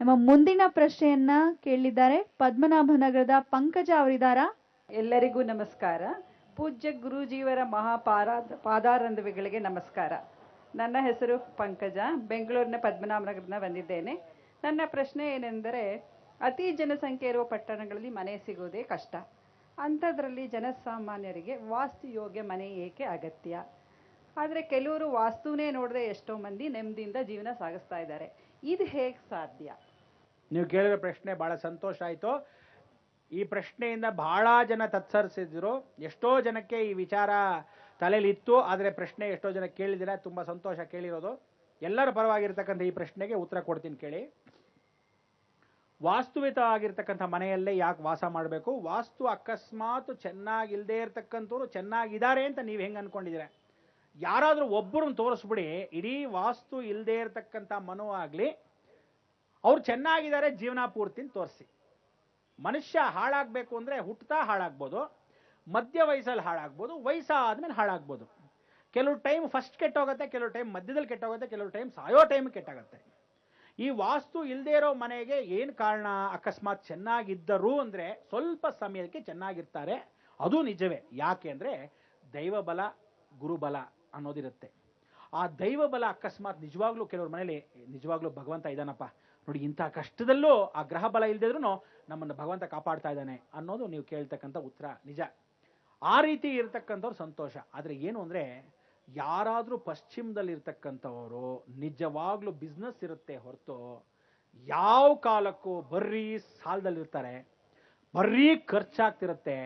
ನಮ್ಮ ಮುಂದಿನ ಪ್ರಶ್ನೆಯನ್ನ ಕೇಳಿದ್ದಾರೆ ಪದ್ಮನಾಭನಗರದ ಪಂಕಜ ಅವರಿದ್ದಾರಾ? ಎಲ್ಲರಿಗೂ ನಮಸ್ಕಾರ. ಪೂಜ್ಯ ಗುರೂಜಿಯವರ ಪಾದಾರಂಧಗಳಿಗೆ ನಮಸ್ಕಾರ. ನನ್ನ ಹೆಸರು ಪಂಕಜ, ಬೆಂಗಳೂರಿನ ಪದ್ಮನಾಭನಗರದಿಂದ ಬಂದಿದ್ದೇನೆ. ನನ್ನ ಪ್ರಶ್ನೆ ಏನೆಂದರೆ, ಅತಿ ಜನಸಂಖ್ಯೆ ಇರುವ ಪಟ್ಟಣಗಳಲ್ಲಿ ಮನೆ ಸಿಗೋದೇ ಕಷ್ಟ. ಅಂಥದ್ರಲ್ಲಿ ಜನಸಾಮಾನ್ಯರಿಗೆ ವಾಸ್ತು ಯೋಗ್ಯ ಮನೆ ಏಕೆ ಅಗತ್ಯ? ಆದರೆ ಕೆಲವರು ವಾಸ್ತುನೇ ನೋಡದೆ ಎಷ್ಟೋ ಮಂದಿ ನೆಮ್ಮದಿಯಿಂದ ಜೀವನ ಸಾಗಿಸ್ತಾ ಇದ್ದಾರೆ. ಇದು ಹೇಗೆ ಸಾಧ್ಯ? ನೀವು ಕೇಳಿರೋ ಪ್ರಶ್ನೆ ಬಹಳ ಸಂತೋಷ ಆಯಿತು. ಈ ಪ್ರಶ್ನೆಯಿಂದ ಬಹಳ ಜನ ತತ್ಸರಿಸಿದ್ರು. ಎಷ್ಟೋ ಜನಕ್ಕೆ ಈ ವಿಚಾರ ತಲೆಯಲ್ಲಿತ್ತು, ಆದರೆ ಪ್ರಶ್ನೆ ಎಷ್ಟೋ ಜನ ಕೇಳಿದಿರ. ತುಂಬ ಸಂತೋಷ ಕೇಳಿರೋದು. ಎಲ್ಲರ ಪರವಾಗಿರ್ತಕ್ಕಂಥ ಈ ಪ್ರಶ್ನೆಗೆ ಉತ್ತರ ಕೊಡ್ತೀನಿ ಕೇಳಿ. ವಾಸ್ತುವಿತವಾಗಿರ್ತಕ್ಕಂಥ ಮನೆಯಲ್ಲೇ ಯಾಕೆ ವಾಸ ಮಾಡಬೇಕು? ವಾಸ್ತು ಅಕಸ್ಮಾತ್ ಚೆನ್ನಾಗಿಲ್ಲದೆ ಇರತಕ್ಕಂಥವ್ರು ಚೆನ್ನಾಗಿದ್ದಾರೆ ಅಂತ ನೀವು ಹೆಂಗೆ ಅನ್ಕೊಂಡಿದ್ದೀರ? ಯಾರಾದರೂ ಒಬ್ಬರನ್ನು ತೋರಿಸ್ಬಿಡಿ, ಇಡೀ ವಾಸ್ತು ಇಲ್ಲದೆ ಇರತಕ್ಕಂಥ ಮನೋ ಆಗಲಿ, ಅವ್ರು ಚೆನ್ನಾಗಿದ್ದಾರೆ ಜೀವನ ಪೂರ್ತಿ ತೋರಿಸಿ. ಮನುಷ್ಯ ಹಾಳಾಗಬೇಕು ಅಂದರೆ ಹುಟ್ಟುತ್ತಾ ಹಾಳಾಗ್ಬೋದು, ಮಧ್ಯ ವಯಸ್ಸಲ್ಲಿ ಹಾಳಾಗ್ಬೋದು, ವಯಸ್ಸಾದ್ಮೇಲೆ ಹಾಳಾಗ್ಬೋದು. ಕೆಲವು ಟೈಮ್ ಫಸ್ಟ್ ಕೆಟ್ಟೋಗುತ್ತೆ, ಕೆಲವು ಟೈಮ್ ಮಧ್ಯದಲ್ಲಿ ಕೆಟ್ಟೋಗುತ್ತೆ, ಕೆಲವು ಟೈಮ್ ಸಾಯೋ ಟೈಮ್ ಕೆಟ್ಟಾಗುತ್ತೆ. ಈ ವಾಸ್ತು ಇಲ್ಲದೆ ಇರೋ ಮನೆಗೆ ಏನು ಕಾರಣ? ಅಕಸ್ಮಾತ್ ಚೆನ್ನಾಗಿದ್ದರು ಅಂದರೆ ಸ್ವಲ್ಪ ಸಮಯಕ್ಕೆ ಚೆನ್ನಾಗಿರ್ತಾರೆ, ಅದು ನಿಜವೇ. ಯಾಕೆ ಅಂದರೆ ದೈವಬಲ ಗುರುಬಲ ಅನ್ನೋದಿರುತ್ತೆ. ಆ ದೈವಬಲ ಅಕಸ್ಮಾತ್ ನಿಜವಾಗ್ಲೂ ಕೆಲವ್ರ ಮನೇಲಿ ನಿಜವಾಗ್ಲೂ ಭಗವಂತ ಇದ್ದಾನಪ್ಪ ನೋಡಿ, ಇಂಥ ಕಷ್ಟದಲ್ಲೂ ಆ ಗ್ರಹ ಬಲ ಇಲ್ಲದಿದ್ರೂ ನಮ್ಮನ್ನು ಭಗವಂತ ಕಾಪಾಡ್ತಾ ಇದ್ದಾನೆ ಅನ್ನೋದು ನೀವು ಕೇಳ್ತಕ್ಕಂಥ ಉತ್ತರ ನಿಜ. ಆ ರೀತಿ ಇರತಕ್ಕಂಥವ್ರು ಸಂತೋಷ. ಆದರೆ ಏನು ಅಂದರೆ, ಯಾರಾದರೂ ಪಶ್ಚಿಮದಲ್ಲಿರ್ತಕ್ಕಂಥವರು ನಿಜವಾಗ್ಲೂ ಬಿಸ್ನೆಸ್ ಇರುತ್ತೆ ಹೊರತು ಯಾವ ಕಾಲಕ್ಕೂ ಬರ್ರೀ ಸಾಲದಲ್ಲಿರ್ತಾರೆ, ಬರ್ರೀ ಖರ್ಚಾಗ್ತಿರುತ್ತೆ.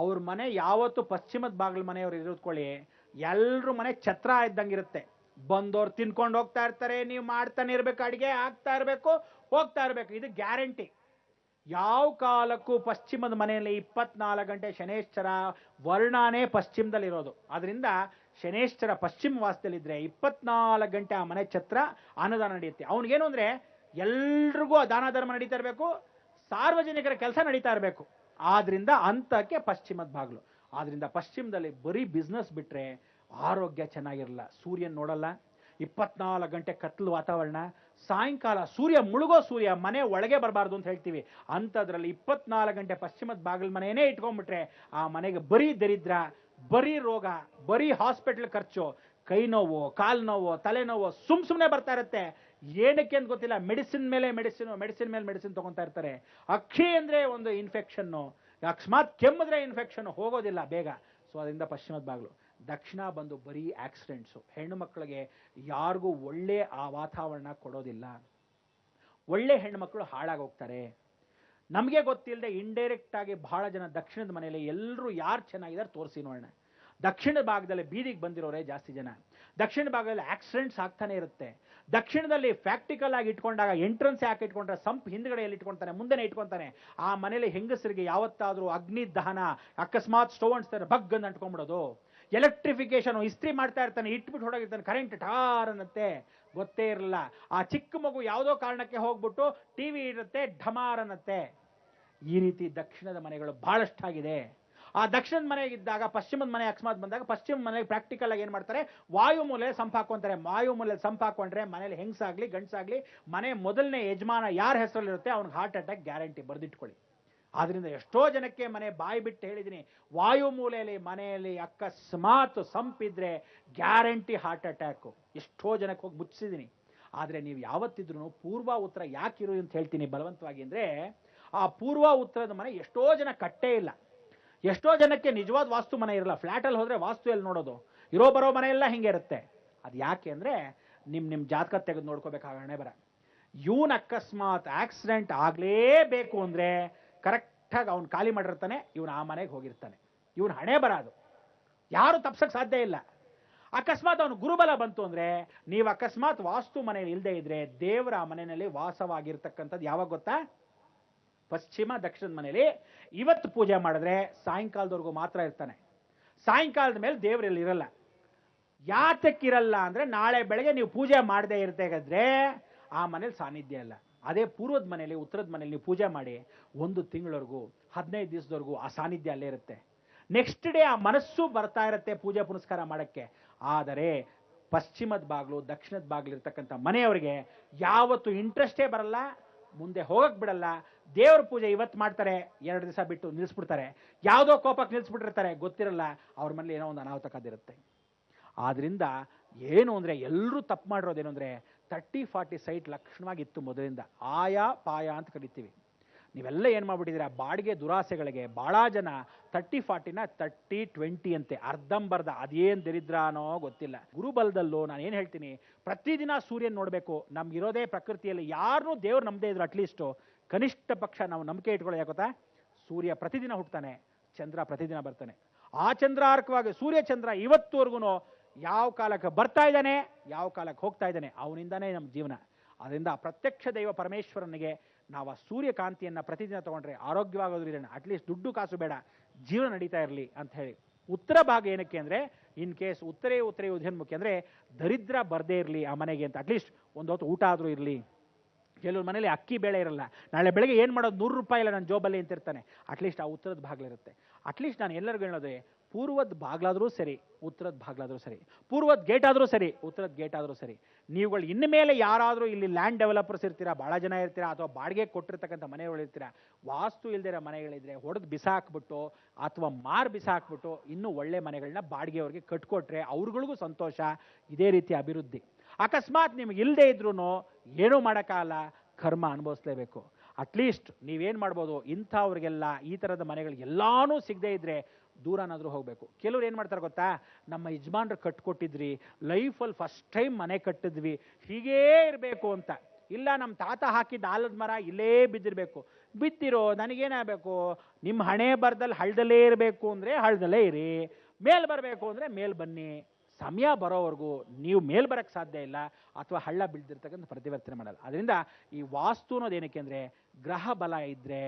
ಅವ್ರ ಮನೆ ಯಾವತ್ತು ಪಶ್ಚಿಮದ ಬಾಗಿಲು ಮನೆಯವ್ರು ಇರೋದ್ಕೊಳ್ಳಿ, ಎಲ್ಲರೂ ಮನೆ ಛತ್ರ ಇದ್ದಂಗಿರುತ್ತೆ. ಬಂದವ್ರು ತಿನ್ಕೊಂಡು ಹೋಗ್ತಾ ಇರ್ತಾರೆ, ನೀವು ಮಾಡ್ತಾನೆ ಇರಬೇಕು, ಅಡಿಗೆ ಆಗ್ತಾ ಇರಬೇಕು, ಹೋಗ್ತಾ ಇರಬೇಕು. ಇದು ಗ್ಯಾರಂಟಿ. ಯಾವ ಕಾಲಕ್ಕೂ ಪಶ್ಚಿಮದ ಮನೆಯಲ್ಲಿ 24 ಗಂಟೆ ಶನೇಶ್ವರ ವರ್ಣಾನೇ ಪಶ್ಚಿಮದಲ್ಲಿರೋದು. ಅದರಿಂದ ಶನೇಶ್ವರ ಪಶ್ಚಿಮ ವಾಸದಲ್ಲಿದ್ದರೆ 24 ಗಂಟೆ ಆ ಮನೆ ಛತ್ರ ಅನ್ನದಾನ ನಡೆಯುತ್ತೆ. ಅವನಿಗೇನು ಅಂದರೆ ಎಲ್ರಿಗೂ ದಾನ ಧರ್ಮ ನಡೀತಾ ಇರಬೇಕು, ಸಾರ್ವಜನಿಕರ ಕೆಲಸ ನಡೀತಾ ಇರಬೇಕು. ಆದ್ರಿಂದ ಅಂತಕ್ಕೆ ಪಶ್ಚಿಮದ ಬಾಗಿಲು. ಆದ್ರಿಂದ ಪಶ್ಚಿಮದಲ್ಲಿ ಬರೀ ಬಿಸ್ನೆಸ್ ಬಿಟ್ರೆ ಆರೋಗ್ಯ ಚೆನ್ನಾಗಿರಲ್ಲ. ಸೂರ್ಯನ ನೋಡಲ್ಲ, 24 ಗಂಟೆ ಕತ್ಲು ವಾತಾವರಣ, ಸಾಯಂಕಾಲ ಸೂರ್ಯ ಮುಳುಗೋ ಸೂರ್ಯ ಮನೆ ಒಳಗೆ ಬರಬಾರ್ದು ಅಂತ ಹೇಳ್ತೀವಿ. ಅಂಥದ್ರಲ್ಲಿ 24 ಗಂಟೆ ಪಶ್ಚಿಮದ ಬಾಗಿಲು ಮನೆಯೇ ಇಟ್ಕೊಂಡ್ಬಿಟ್ರೆ ಆ ಮನೆಗೆ ಬರೀ ದರಿದ್ರ, ಬರೀ ರೋಗ, ಬರೀ ಹಾಸ್ಪಿಟಲ್ ಖರ್ಚು, ಕೈ ನೋವು, ಕಾಲು ನೋವು, ತಲೆನೋವು ಸುಮ್ಮನೆ ಬರ್ತಾ ಇರುತ್ತೆ. ಏನಕ್ಕೆ ಅಂತ ಗೊತ್ತಿಲ್ಲ. ಮೆಡಿಸಿನ್ ಮೇಲೆ ಮೆಡಿಸಿನ್ ತಗೊಂತಾ ಇರ್ತಾರೆ. ಅಕ್ಕಿ ಅಂದರೆ ಒಂದು ಇನ್ಫೆಕ್ಷನ್ನು, ಅಕಸ್ಮಾತ್ ಕೆಮ್ಮಿದ್ರೆ ಇನ್ಫೆಕ್ಷನ್ ಹೋಗೋದಿಲ್ಲ ಬೇಗ. ಸೊ ಅದರಿಂದ ಪಶ್ಚಿಮದ ಬಾಗಿಲು. ದಕ್ಷಿಣ ಬಂದು ಬರೀ ಆಕ್ಸಿಡೆಂಟ್ಸು. ಹೆಣ್ಣು ಮಕ್ಕಳಿಗೆ ಯಾರಿಗೂ ಒಳ್ಳೆ ಆ ವಾತಾವರಣ ಕೊಡೋದಿಲ್ಲ. ಒಳ್ಳೆ ಹೆಣ್ಣು ಮಕ್ಕಳು ಹಾಳಾಗೋಗ್ತಾರೆ. ನಮಗೆ ಗೊತ್ತಿಲ್ಲದೆ ಇಂಡೈರೆಕ್ಟ್ ಆಗಿ ಬಹಳ ಜನ ದಕ್ಷಿಣದ ಮನೆಯಲ್ಲಿ ಎಲ್ಲರೂ ಯಾರು ಚೆನ್ನಾಗಿದ್ದಾರೆ ತೋರಿಸಿ ನೋಡೋಣ. ದಕ್ಷಿಣ ಭಾಗದಲ್ಲಿ ಬೀದಿಗೆ ಬಂದಿರೋರೇ ಜಾಸ್ತಿ ಜನ. ದಕ್ಷಿಣ ಭಾಗದಲ್ಲಿ ಆಕ್ಸಿಡೆಂಟ್ಸ್ ಆಗ್ತಾನೆ ಇರುತ್ತೆ. ದಕ್ಷಿಣದಲ್ಲಿ ಫ್ಯಾಕ್ಟಿಕಲ್ ಆಗಿ ಇಟ್ಕೊಂಡಾಗ ಎಂಟ್ರೆನ್ಸ್ ಯಾಕೆ ಇಟ್ಕೊಂಡ್ರೆ ಸಂಪ್ ಹಿಂದ್ಗಡೆಯಲ್ಲಿ ಇಟ್ಕೊಳ್ತಾನೆ, ಮುಂದೆನೆ ಇಟ್ಕೊತಾನೆ. ಆ ಮನೇಲಿ ಹೆಂಗಸರಿಗೆ ಯಾವತ್ತಾದ್ರೂ ಅಗ್ನಿ ದಹನ ಅಕಸ್ಮಾತ್ ಸ್ಟವ್ ಅಂಟಿಸ್ತಾರೆ, ಬಗ್ಗಂದು ಅಂಟ್ಕೊಂಡ್ಬಿಡೋದು. ಎಲೆಕ್ಟ್ರಿಫಿಕೇಶನ್, ಇಸ್ತ್ರಿ ಮಾಡ್ತಾ ಇರ್ತಾನೆ, ಇಟ್ಬಿಟ್ಟು ಹೊಡೋಗಿರ್ತಾನೆ, ಕರೆಂಟ್ ಠಾರ್ ಅನ್ನತ್ತೆ, ಗೊತ್ತೇ ಇರಲ್ಲ. ಆ ಚಿಕ್ಕ ಮಗು ಯಾವುದೋ ಕಾರಣಕ್ಕೆ ಹೋಗ್ಬಿಟ್ಟು ಟಿವಿ ಇರುತ್ತೆ, ಢಮಾರ್ ಅನ್ನತ್ತೆ. ಈ ರೀತಿ ದಕ್ಷಿಣದ ಮನೆಗಳು ಬಹಳಷ್ಟಾಗಿದೆ. ಆ ದಕ್ಷಿಣದ ಮನೆಗಿದ್ದಾಗ ಪಶ್ಚಿಮದ ಮನೆ ಅಕಸ್ಮಾತ್ ಬಂದಾಗ ಪಶ್ಚಿಮ ಮನೆಗೆ ಪ್ರಾಕ್ಟಿಕಲ್ ಆಗಿ ಏನ್ ಮಾಡ್ತಾರೆ, ವಾಯು ಮೂಲೆ ಸಂಪ್ ಹಾಕೊಂತಾರೆ. ವಾಯು ಮೂಲೆ ಸಂಪ್ ಹಾಕೊಂಡ್ರೆ ಮನೇಲಿ ಹೆಂಗಸಾಗ್ಲಿ ಗಂಡಸಾಗ್ಲಿ ಮನೆ ಮೊದಲನೇ ಯಜಮಾನ ಯಾರ ಹೆಸರಲ್ಲಿರುತ್ತೆ ಅವ್ನಿಗೆ ಹಾರ್ಟ್ ಅಟ್ಯಾಕ್ ಗ್ಯಾರಂಟಿ, ಬರೆದಿಟ್ಕೊಳ್ಳಿ. ಆದ್ರಿಂದ ಎಷ್ಟೋ ಜನಕ್ಕೆ ಮನೆ ಬಾಯಿ ಬಿಟ್ಟು ಹೇಳಿದ್ದೀನಿ, ವಾಯು ಮೂಲೆಯಲ್ಲಿ ಮನೆಯಲ್ಲಿ ಅಕಸ್ಮಾತ್ ಸಂಪಿದ್ರೆ ಗ್ಯಾರಂಟಿ ಹಾರ್ಟ್ ಅಟ್ಯಾಕು. ಎಷ್ಟೋ ಜನಕ್ಕೆ ಹೋಗಿ ಮುಚ್ಚಿಸಿದ್ದೀನಿ. ಆದರೆ ನೀವು ಯಾವತ್ತಿದ್ರೂ ಪೂರ್ವ ಉತ್ತರ ಯಾಕಿರು ಅಂತ ಹೇಳ್ತೀನಿ ಬಲವಂತವಾಗಿ. ಅಂದರೆ ಆ ಪೂರ್ವ ಉತ್ತರದ ಮನೆ ಎಷ್ಟೋ ಜನ ಕಟ್ಟೇ ಇಲ್ಲ. ಎಷ್ಟೋ ಜನಕ್ಕೆ ನಿಜವಾದ ವಾಸ್ತು ಮನೆ ಇರಲ್ಲ. ಫ್ಲ್ಯಾಟಲ್ಲಿ ಹೋದರೆ ವಾಸ್ತು ಎಲ್ಲಿ ನೋಡೋದು? ಇರೋ ಬರೋ ಮನೆಯೆಲ್ಲ ಹಿಂಗೆ ಇರುತ್ತೆ. ಅದು ಯಾಕೆ ಅಂದರೆ ನಿಮ್ಮ ಜಾತಕ ತೆಗೆದು ನೋಡ್ಕೋಬೇಕಾಗಣೆ ಬರ. ಇವನ್ ಅಕಸ್ಮಾತ್ ಆಕ್ಸಿಡೆಂಟ್ ಆಗಲೇಬೇಕು ಅಂದರೆ ಕರೆಕ್ಟಾಗಿ ಅವ್ನು ಖಾಲಿ ಮಾಡಿರ್ತಾನೆ, ಇವನು ಆ ಮನೆಗೆ ಹೋಗಿರ್ತಾನೆ. ಇವನು ಹಣೆ ಬರೋದು ಯಾರು ತಪ್ಸಕ್ಕೆ ಸಾಧ್ಯ ಇಲ್ಲ. ಅಕಸ್ಮಾತ್ ಅವನು ಗುರುಬಲ ಬಂತು ಅಂದರೆ, ನೀವು ಅಕಸ್ಮಾತ್ ವಾಸ್ತು ಮನೆಯಲ್ಲಿ ಇಲ್ಲದೆ ಇದ್ರೆ ದೇವರ ಮನೆಯಲ್ಲಿ ವಾಸವಾಗಿರ್ತಕ್ಕಂಥದ್ದು ಯಾವಾಗ ಗೊತ್ತಾ? ಪಶ್ಚಿಮ ದಕ್ಷಿಣದ ಮನೆಯಲ್ಲಿ ಇವತ್ತು ಪೂಜೆ ಮಾಡಿದ್ರೆ ಸಾಯಂಕಾಲದವರೆಗೂ ಮಾತ್ರ ಇರ್ತಾನೆ. ಸಾಯಂಕಾಲದ ಮೇಲೆ ದೇವರಲ್ಲಿ ಇರಲ್ಲ. ಯಾತಕ್ಕಿರಲ್ಲ ಅಂದರೆ ನಾಳೆ ಬೆಳಗ್ಗೆ ನೀವು ಪೂಜೆ ಮಾಡದೇ ಇರ್ತೇಗಾದ್ರೆ ಆ ಮನೇಲಿ ಸಾನ್ನಿಧ್ಯ ಇಲ್ಲ. ಅದೇ ಪೂರ್ವದ ಮನೆಯಲ್ಲಿ ಉತ್ತರದ ಮನೆಯಲ್ಲಿ ನೀವು ಪೂಜೆ ಮಾಡಿ 1 ತಿಂಗಳವರೆಗೂ 15 ದಿವಸದವರೆಗೂ ಆ ಸಾನ್ನಿಧ್ಯ ಅಲ್ಲೇ ಇರುತ್ತೆ. ನೆಕ್ಸ್ಟ್ ಡೇ ಆ ಮನಸ್ಸು ಬರ್ತಾ ಇರುತ್ತೆ ಪೂಜೆ ಪುನಸ್ಕಾರ ಮಾಡೋಕ್ಕೆ. ಆದರೆ ಪಶ್ಚಿಮದ ಬಾಗಿಲು ದಕ್ಷಿಣದ ಬಾಗಿಲು ಇರ್ತಕ್ಕಂಥ ಮನೆಯವರಿಗೆ ಯಾವತ್ತು ಇಂಟ್ರೆಸ್ಟೇ ಬರಲ್ಲ, ಮುಂದೆ ಹೋಗಕ್ ಬಿಡಲ್ಲ. ದೇವ್ರ ಪೂಜೆ ಇವತ್ತು ಮಾಡ್ತಾರೆ, 2 ದಿವಸ ಬಿಟ್ಟು ನಿಲ್ಲಿಸ್ಬಿಡ್ತಾರೆ. ಯಾವುದೋ ಕೋಪಕ್ಕೆ ನಿಲ್ಲಿಸ್ಬಿಟ್ಟಿರ್ತಾರೆ, ಗೊತ್ತಿರಲ್ಲ ಅವ್ರ ಮನೇಲಿ ಏನೋ ಒಂದು ಅನಾಹುತ ಕಾದಿರುತ್ತೆ. ಆದ್ರಿಂದ ಏನು ಅಂದರೆ ಎಲ್ಲರೂ ತಪ್ಪು ಮಾಡಿರೋದೇನು ಅಂದರೆ 30-40 ಸೈಟ್ ಲಕ್ಷಣವಾಗಿತ್ತು ಮೊದಲಿಂದ. ಆಯಾ ಪಾಯ ಅಂತ ಕರಿತೀವಿ. ನೀವೆಲ್ಲ ಏನು ಮಾಡ್ಬಿಟ್ಟಿದ್ದೀರಾ, ಬಾಡಿಗೆ ದುರಾಸೆಗಳಿಗೆ ಭಾಳ ಜನ 30-40ನ 30-20 ಅಂತೆ, ಅರ್ಧಂಬರ್ಧ. ಅದೇನು ದರಿದ್ರನೋ ಗೊತ್ತಿಲ್ಲ. ಗುರುಬಲದಲ್ಲೂ ನಾನು ಏನು ಹೇಳ್ತೀನಿ, ಪ್ರತಿದಿನ ಸೂರ್ಯನ ನೋಡಬೇಕು. ನಮ್ಗಿರೋದೇ ಪ್ರಕೃತಿಯಲ್ಲಿ ಯಾರನ್ನೂ ದೇವ್ರು ನಂಬದೇ ಇದ್ರು ಅಟ್ಲೀಸ್ಟು ಕನಿಷ್ಠ ಪಕ್ಷ ನಾವು ನಂಬಿಕೆ ಇಟ್ಕೊಳ್ಳೋ. ಯಾಕೊತ್ತಾ, ಸೂರ್ಯ ಪ್ರತಿದಿನ ಹುಟ್ಟುತ್ತಾನೆ, ಚಂದ್ರ ಪ್ರತಿದಿನ ಬರ್ತಾನೆ. ಆ ಚಂದ್ರಾರ್ಕವಾಗಿ ಸೂರ್ಯ ಚಂದ್ರ ಇವತ್ತುವರೆಗೂ ಯಾವ ಕಾಲಕ್ಕೆ ಬರ್ತಾ ಇದ್ದಾನೆ, ಯಾವ ಕಾಲಕ್ಕೆ ಹೋಗ್ತಾ ಇದ್ದಾನೆ, ಅವನಿಂದಾನೇ ನಮ್ಮ ಜೀವನ. ಅದರಿಂದ ಪ್ರತ್ಯಕ್ಷ ದೈವ ಪರಮೇಶ್ವರನಿಗೆ ನಾವು ಆ ಸೂರ್ಯಕಾಂತಿಯನ್ನು ಪ್ರತಿದಿನ ತೊಗೊಂಡ್ರೆ ಆರೋಗ್ಯವಾಗೋದ್ರಿಂದ ಅಟ್ಲೀಸ್ಟ್ ದುಡ್ಡು ಕಾಸು ಬೇಡ, ಜೀವನ ನಡೀತಾ ಇರಲಿ ಅಂತ ಹೇಳಿ. ಉತ್ತರ ಭಾಗ ಏನಕ್ಕೆ ಅಂದರೆ, ಇನ್ ಕೇಸ್ ಉತ್ತರೇ ಉದಯನ್ಮುಖಿ ಅಂದರೆ ದರಿದ್ರ ಬರದೇ ಇರಲಿ ಆ ಮನೆಗೆ ಅಂತ, ಅಟ್ಲೀಸ್ಟ್ ಒಂದು ಹೊತ್ತು ಊಟ ಆದರೂ ಇರಲಿ. ಕೆಲವ್ರ ಮನೇಲಿ ಅಕ್ಕಿ ಬೇಳೆ ಇರಲ್ಲ, ನಾಳೆ ಬೆಳಗ್ಗೆ ಏನು ಮಾಡೋದು, 100 ರೂಪಾಯಿ ಇಲ್ಲ ನನ್ನ ಜೋಬಲ್ಲಿ ಅಂತಿರ್ತಾನೆ. ಅಟ್ಲೀಸ್ಟ್ ಆ ಉತ್ತರದ ಭಾಗಲಿರುತ್ತೆ. ಅಟ್ಲೀಸ್ಟ್ ನಾನು ಎಲ್ಲರಿಗೂ ಹೇಳೋದು, ಪೂರ್ವದ ಬಾಗ್ಲಾದರೂ ಸರಿ, ಉತ್ತರದ ಬಾಗ್ಲಾದರೂ ಸರಿ, ಪೂರ್ವದ ಗೇಟ್ ಆದರೂ ಸರಿ, ಉತ್ತರದ ಗೇಟ್ ಆದರೂ ಸರಿ. ನೀವುಗಳು ಇನ್ನು ಮೇಲೆ ಯಾರಾದರೂ ಇಲ್ಲಿ ಲ್ಯಾಂಡ್ ಡೆವಲಪರ್ಸ್ ಇರ್ತೀರಾ, ಭಾಳ ಜನ ಇರ್ತೀರಾ, ಅಥವಾ ಬಾಡಿಗೆ ಕೊಟ್ಟಿರ್ತಕ್ಕಂಥ ಮನೆಗಳು ಇರ್ತೀರಾ, ವಾಸ್ತು ಇಲ್ದಿರೋ ಮನೆಗಳಿದ್ರೆ ಹೊಡೆದು ಬಿಸಾಕ್ಬಿಟ್ಟು ಅಥವಾ ಬಿಸಾಕ್ಬಿಟ್ಟು ಇನ್ನೂ ಒಳ್ಳೆ ಮನೆಗಳನ್ನ ಬಾಡಿಗೆಯವ್ರಿಗೆ ಕಟ್ಕೊಟ್ರೆ ಅವ್ರುಗಳಿಗೂ ಸಂತೋಷ. ಇದೇ ರೀತಿ ಅಭಿವೃದ್ಧಿ. ಅಕಸ್ಮಾತ್ ನಿಮ್ಗೆ ಇಲ್ಲದೆ ಇದ್ರೂ ಏನೂ ಮಾಡೋಕ್ಕಾಗಲ್ಲ, ಕರ್ಮ ಅನುಭವಿಸ್ಲೇಬೇಕು. ಅಟ್ಲೀಸ್ಟ್ ನೀವೇನು ಮಾಡ್ಬೋದು, ಇಂಥವ್ರಿಗೆಲ್ಲ ಈ ಥರದ ಮನೆಗಳು ಎಲ್ಲಾನು ಸಿಗದೇ ಇದ್ದರೆ ದೂರನಾದರೂ ಹೋಗಬೇಕು. ಕೆಲವ್ರು ಏನು ಮಾಡ್ತಾರೆ ಗೊತ್ತಾ, ನಮ್ಮ ಯಜಮಾನ್ರು ಕಟ್ಕೊಟ್ಟಿದ್ರಿ, ಲೈಫಲ್ಲಿ ಫಸ್ಟ್ ಟೈಮ್ ಮನೆ ಕಟ್ಟಿದ್ವಿ, ಹೀಗೇ ಇರಬೇಕು ಅಂತ. ಇಲ್ಲ, ನಮ್ಮ ತಾತ ಹಾಕಿದ್ದ ಆಲದ ಮರ ಇಲ್ಲೇ ಬಿದ್ದಿರಬೇಕು. ಬಿದ್ದಿರೋ ನನಗೇನಾಗಬೇಕು, ನಿಮ್ಮ ಹಣೆ ಬರದಲ್ಲಿ ಹಳ್ಳದಲ್ಲೇ ಇರಬೇಕು ಅಂದರೆ ಹಳ್ಳದಲ್ಲೇ ಇರಿ, ಮೇಲ್ ಬರಬೇಕು ಅಂದರೆ ಮೇಲ್ ಬನ್ನಿ. ಸಮಯ ಬರೋವರೆಗೂ ನೀವು ಮೇಲ್ ಬರೋಕ್ಕೆ ಸಾಧ್ಯ ಇಲ್ಲ, ಅಥವಾ ಹಳ್ಳ ಬೀಳ್ದಿರ್ತಕ್ಕಂಥ ಪ್ರತಿವರ್ತನೆ ಮಾಡಲ್ಲ. ಅದರಿಂದ ಈ ವಾಸ್ತು ಅನ್ನೋದು ಏನಕ್ಕೆ ಅಂದರೆ, ಗ್ರಹ ಬಲ ಇದ್ದರೆ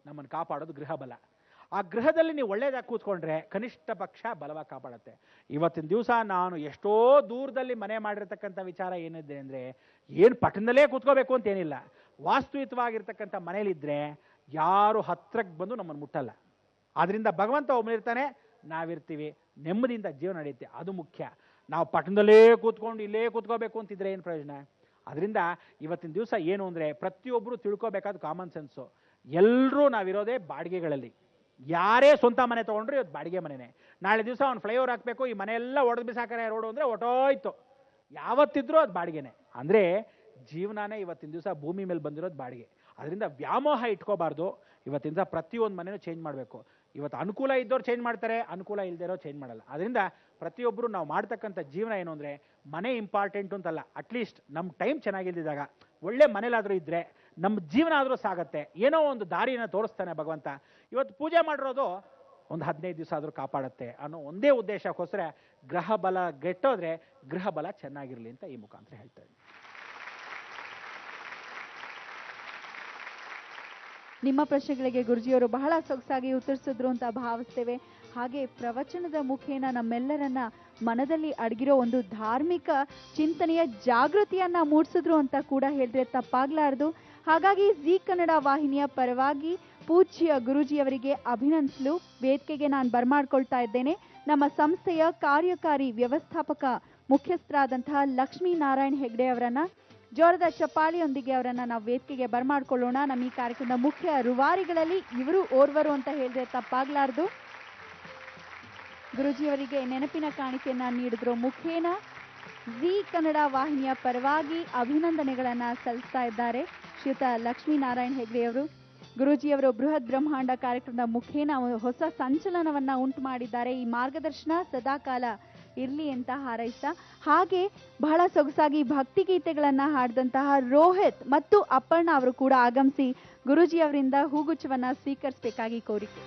ನಮ್ಮನ್ನು ಕಾಪಾಡೋದು ಗೃಹ ಬಲ. ಆ ಗೃಹದಲ್ಲಿ ನೀವು ಒಳ್ಳೇದಾಗಿ ಕೂತ್ಕೊಂಡ್ರೆ ಕನಿಷ್ಠ ಪಕ್ಷ ಬಲವಾಗಿ ಕಾಪಾಡುತ್ತೆ. ಇವತ್ತಿನ ದಿವಸ ನಾನು ಎಷ್ಟೋ ದೂರದಲ್ಲಿ ಮನೆ ಮಾಡಿರ್ತಕ್ಕಂಥ ವಿಚಾರ ಏನಿದೆ ಅಂದರೆ, ಏನು ಪಟ್ಟಣದಲ್ಲೇ ಕೂತ್ಕೋಬೇಕು ಅಂತ ಏನಿಲ್ಲ, ವಾಸ್ತುಯುತವಾಗಿರ್ತಕ್ಕಂಥ ಮನೇಲಿದ್ದರೆ ಯಾರು ಹತ್ರಕ್ಕೆ ಬಂದು ನಮ್ಮನ್ನು ಮುಟ್ಟಲ್ಲ. ಆದ್ದರಿಂದ ಭಗವಂತ ಒಬ್ಬನಿರ್ತಾನೆ, ನಾವಿರ್ತೀವಿ, ನೆಮ್ಮದಿಯಿಂದ ಜೀವನ ನಡೆಯುತ್ತೆ. ಅದು ಮುಖ್ಯ. ನಾವು ಪಟ್ಟಣದಲ್ಲೇ ಕೂತ್ಕೊಂಡು ಇಲ್ಲೇ ಕೂತ್ಕೋಬೇಕು ಅಂತಿದ್ರೆ ಏನು ಪ್ರಯೋಜನ? ಅದರಿಂದ ಇವತ್ತಿನ ದಿವಸ ಏನು ಅಂದರೆ, ಪ್ರತಿಯೊಬ್ಬರು ತಿಳ್ಕೋಬೇಕಾದ ಕಾಮನ್ ಸೆನ್ಸು. ಎಲ್ಲರೂ ನಾವಿರೋದೇ ಬಾಡಿಗೆಗಳಲ್ಲಿ. ಯಾರೇ ಸ್ವಂತ ಮನೆ ತೊಗೊಂಡ್ರು ಇವತ್ತು ಬಾಡಿಗೆ ಮನೆಯೇ. ನಾಳೆ ದಿವಸ ಅವ್ನು ಫ್ಲೈಓವರ್ ಹಾಕಬೇಕು, ಈ ಮನೆಯೆಲ್ಲ ಒಡೆದು ಬಿಸಾಕರೆ ರೋಡು ಅಂದರೆ ಒಟ್ಟೋಯ್ತು. ಯಾವತ್ತಿದ್ರೂ ಅದು ಬಾಡಿಗೆನೆ. ಅಂದರೆ ಜೀವನನೇ ಇವತ್ತಿನ ದಿವಸ ಭೂಮಿ ಮೇಲೆ ಬಂದಿರೋದು ಬಾಡಿಗೆ. ಅದರಿಂದ ವ್ಯಾಮೋಹ ಇಟ್ಕೋಬಾರ್ದು. ಇವತ್ತಿನ ದಿವಸ ಪ್ರತಿಯೊಂದು ಮನೆಯೂ ಚೇಂಜ್ ಮಾಡಬೇಕು. ಇವತ್ತು ಅನುಕೂಲ ಇದ್ದವ್ರು ಚೇಂಜ್ ಮಾಡ್ತಾರೆ, ಅನುಕೂಲ ಇಲ್ಲದಿರೋ ಚೇಂಜ್ ಮಾಡಲ್ಲ. ಅದರಿಂದ ಪ್ರತಿಯೊಬ್ಬರು ನಾವು ಮಾಡ್ತಕ್ಕಂಥ ಜೀವನ ಏನು ಅಂದರೆ, ಮನೆ ಇಂಪಾರ್ಟೆಂಟು ಅಂತಲ್ಲ, ಅಟ್ಲೀಸ್ಟ್ ನಮ್ಮ ಟೈಮ್ ಚೆನ್ನಾಗಿಲ್ದಿದ್ದಾಗ ಒಳ್ಳೆ ಮನೇಲಾದರೂ ಇದ್ದರೆ ನಮ್ಮ ಜೀವನ ಆದರೂ ಸಾಗತ್ತೆ. ಏನೋ ಒಂದು ದಾರಿಯನ್ನು ತೋರಿಸ್ತಾನೆ ಭಗವಂತ. ಇವತ್ತು ಪೂಜೆ ಮಾಡಿರೋದು ಒಂದು 15 ದಿವಸ ಆದರೂ ಕಾಪಾಡುತ್ತೆ ಅನ್ನೋ ಒಂದೇ ಉದ್ದೇಶಕ್ಕೋಸ್ಕರ ಗ್ರಹ ಬಲ ಗೆಟ್ಟೋದ್ರೆ ಗೃಹ ಬಲ ಚೆನ್ನಾಗಿರಲಿ ಅಂತ ಈ ಮುಖಾಂತರ ಹೇಳ್ತಾ ಇದ್ದೀನಿ. ನಿಮ್ಮ ಪ್ರಶ್ನೆಗಳಿಗೆ ಗುರುಜಿಯವರು ಬಹಳ ಸೊಗಸಾಗಿ ಉತ್ತರಿಸಿದ್ರು ಅಂತ ಭಾವಿಸ್ತೇವೆ. ಹಾಗೆ ಪ್ರವಚನದ ಮುಖೇನ ನಮ್ಮೆಲ್ಲರನ್ನ ಮನದಲ್ಲಿ ಅಡಗಿರೋ ಒಂದು ಧಾರ್ಮಿಕ ಚಿಂತನೆಯ ಜಾಗೃತಿಯನ್ನ ಮೂಡಿಸಿದ್ರು ಅಂತ ಕೂಡ ಹೇಳಿದ್ರೆ ತಪ್ಪಾಗ್ಲಾರ್ದು. ಹಾಗಾಗಿ ಜೀ ಕನ್ನಡ ವಾಹಿನಿಯ ಪರವಾಗಿ ಪೂಜ್ಯ ಗುರೂಜಿಯವರಿಗೆ ಅಭಿನಂದಿಸಲು ವೇದಿಕೆಗೆ ನಾನು ಬರ್ಮಾಡ್ಕೊಳ್ತಾ ಇದ್ದೇನೆ. ನಮ್ಮ ಸಂಸ್ಥೆಯ ಕಾರ್ಯಕಾರಿ ವ್ಯವಸ್ಥಾಪಕ ಮುಖ್ಯಸ್ಥರಾದಂತಹ ಲಕ್ಷ್ಮೀನಾರಾಯಣ್ ಹೆಗ್ಡೆ ಅವರನ್ನ ಜೋರದ ಚಪ್ಪಾಳಿಯೊಂದಿಗೆ ಅವರನ್ನ ನಾವು ವೇದಿಕೆಗೆ ಬರ್ಮಾಡ್ಕೊಳ್ಳೋಣ. ನಮ್ಮ ಈ ಕಾರ್ಯಕ್ರಮದ ಮುಖ್ಯ ರೂವಾರಿಗಳಲ್ಲಿ ಇವರು ಓರ್ವರು ಅಂತ ಹೇಳಿದ್ರೆ ತಪ್ಪಾಗ್ಲಾರ್ದು. ಗುರೂಜಿಯವರಿಗೆ ನೆನಪಿನ ಕಾಣಿಕೆಯನ್ನ ನೀಡಿದ್ರು ಮುಖೇನ ಜೀ ಕನ್ನಡ ವಾಹಿನಿಯ ಪರವಾಗಿ ಅಭಿನಂದನೆಗಳನ್ನ ಸಲ್ಲಿಸ್ತಾ ಇದ್ದಾರೆ ಶ್ರೀಯುತ ಲಕ್ಷ್ಮೀನಾರಾಯಣ್ ಹೆಗ್ಡೆಯವರು. ಗುರೂಜಿಯವರು ಬೃಹತ್ ಬ್ರಹ್ಮಾಂಡ ಕಾರ್ಯಕ್ರಮದ ಮುಖೇನ ಹೊಸ ಸಂಚಲನವನ್ನ ಉಂಟು ಮಾಡಿದ್ದಾರೆ. ಈ ಮಾರ್ಗದರ್ಶನ ಸದಾಕಾಲ ಇರ್ಲಿ ಅಂತ ಹಾರೈಸ್ತಾ, ಹಾಗೆ ಬಹಳ ಸೊಗಸಾಗಿ ಭಕ್ತಿಗೀತೆಗಳನ್ನ ಹಾಡಿದಂತಹ ರೋಹಿತ್ ಮತ್ತು ಅಪರ್ಣ ಅವರು ಕೂಡ ಆಗಮಿಸಿ ಗುರೂಜಿಯವರಿಂದ ಹೂಗುಚ್ಛವನ್ನ ಸ್ವೀಕರಿಸಬೇಕಾಗಿ ಕೋರಿಕೆ.